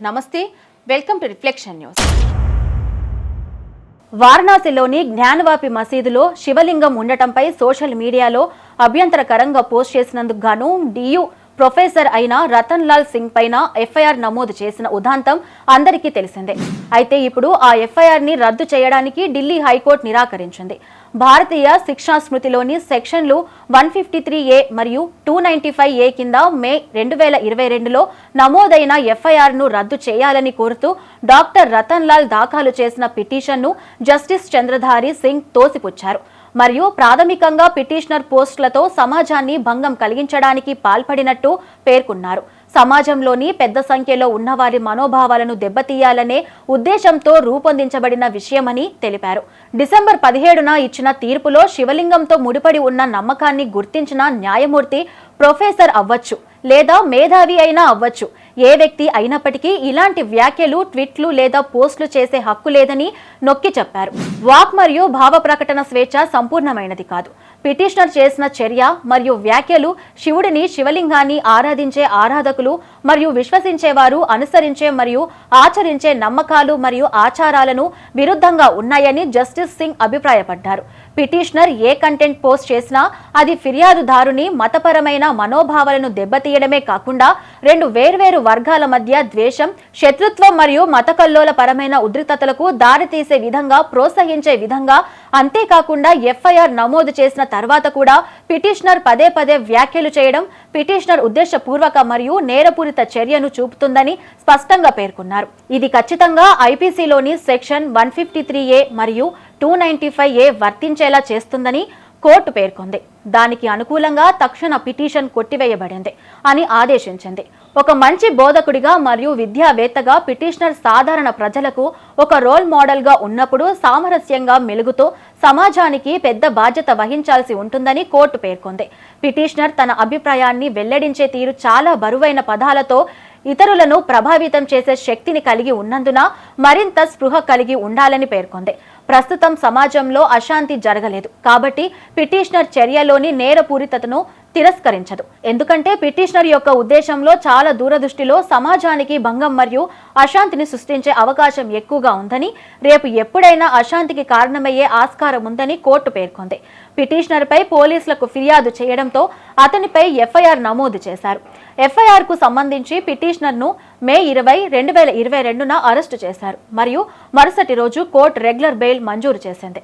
నమస్తే, welcome to reflection news. వారణాసిలోని జ్ఞానవాపి మసీదులో శివలింగం ఉండటంపై సోషల్ మీడియాలో అభ్యంతరకరంగా పోస్ట్ చేసినందుకు గాను డియు ప్రొఫెసర్ అయిన రతన్ లాల్ సింగ్ పైన ఎఫ్ఐఆర్ నమోదు చేసిన ఉదాంతం అందరికీ తెలిసిందే. అయితే ఇప్పుడు ఆ ఎఫ్ఐఆర్ ని రద్దు చేయడానికి ఢిల్లీ హైకోర్టు నిరాకరించింది. భారతీయ శిక్షా స్మృతిలోని సెక్షన్లు 153A మరియు 295A కింద మే 2022లో నమోదైన ఎఫ్ఐఆర్ ను రద్దు చేయాలని కోరుతూ డాక్టర్ రతన్ లాల్ దాఖలు చేసిన పిటిషన్ను జస్టిస్ చంద్రధారి సింగ్ తోసిపుచ్చారు. మరియు ప్రాథమికంగా పిటిషనర్ పోస్టులతో సమాజాన్ని భంగం కలిగించడానికి పాల్పడినట్టు పేర్కొన్నారు. సమాజంలోని పెద్ద సంఖ్యలో ఉన్నవారి మనోభావాలను దెబ్బతీయాలనే ఉద్దేశంతో రూపొందించబడిన విషయమని తెలిపారు. డిసెంబర్ 17న ఇచ్చిన తీర్పులో శివలింగంతో ముడిపడి ఉన్న నమ్మకాన్ని గుర్తించిన న్యాయమూర్తి ప్రొఫెసర్ అవ్వచ్చు లేదా మేధావి అయినా అవ్వచ్చు, ఏ వ్యక్తి అయినప్పటికీ ఇలాంటి వ్యాఖ్యలు, ట్వీట్లు లేదా పోస్టులు చేసే హక్కు లేదని నొక్కి చెప్పారు. వాక్ మరియు భావ ప్రకటన స్వేచ్ఛ సంపూర్ణమైనది కాదు. పిటిషనర్ చేసిన చర్య మరియు వ్యాఖ్యలు శివుడిని, శివలింగాన్ని ఆరాధించే ఆరాధకులు మరియు విశ్వసించేవారు అనుసరించే మరియు ఆచరించే నమ్మకాలు మరియు ఆచారాలను విరుద్ధంగా ఉన్నాయని జస్టిస్ సింగ్ అభిప్రాయపడ్డారు. పిటిషనర్ ఏ కంటెంట్ పోస్ట్ చేసినా అది ఫిర్యాదుదారుని మతపరమైన మనోభావాలను దెబ్బతీయడమే కాకుండా రెండు వేర్వేరు వర్గాల మధ్య ద్వేషం, శత్రుత్వం మరియు మతకల్లోల పరమైన ఉద్రిక్తతలకు దారితీసే విధంగా ప్రోత్సహించే విధంగా, అంతేకాకుండా ఎఫ్ఐఆర్ నమోదు చేసిన తర్వాత కూడా పిటిషనర్ పదే పదే వ్యాఖ్యలు చేయడం పిటిషనర్ ఉద్దేశపూర్వక మరియు నేరపూరిత చర్యను చూపుతుందని స్పష్టంగా పేర్కొన్నారు. ఇది ఖచ్చితంగా ఐపీసీలోని సెక్షన్ 153A మరియు 295A వర్తించేలా చేస్తుందని కోర్టు పేర్కొంది. దానికి అనుకూలంగా తక్షణ పిటిషన్ కొట్టివేయబడింది అని ఆదేశించింది. ఒక మంచి బోధకుడిగా మరియు విద్యావేత్తగా పిటిషనర్ సాధారణ ప్రజలకు ఒక రోల్ మోడల్ గా ఉన్నప్పుడు సామరస్యంగా మెలుగుతూ సమాజానికి పెద్ద బాధ్యత వహించాల్సి ఉంటుందని కోర్టు పేర్కొంది. పిటిషనర్ తన అభిప్రాయాన్ని వెల్లడించే తీరు చాలా బరువైన పదాలతో ఇతరులను ప్రభావితం చేసే శక్తిని కలిగి ఉన్నందున మరింత స్పృహ కలిగి ఉండాలని పేర్కొంది. ప్రస్తుతం సమాజంలో అశాంతి జరగలేదు కాబట్టి పిటిషనర్ చర్యలోని నేరపూరితను తిరస్కరించదు. ఎందుకంటే పిటిషనర్ యొక్క ఉద్దేశంలో చాలా దూరదృష్టిలో సమాజానికి భంగం మరియు అశాంతిని సృష్టించే అవకాశం ఎక్కువగా ఉందని, రేపు ఎప్పుడైనా అశాంతికి కారణమయ్యే ఆస్కారం ఉందని కోర్టు పేర్కొంది. పిటిషనర్ పై పోలీసులకు ఫిర్యాదు చేయడంతో అతనిపై ఎఫ్ఐఆర్ నమోదు చేశారు. ఎఫ్ఐఆర్ కు సంబంధించి పిటిషనర్ ను మే 20, 2022న అరెస్టు చేశారు మరియు మరుసటి రోజు కోర్టు రెగ్యులర్ బెయిల్ మంజూరు చేసింది.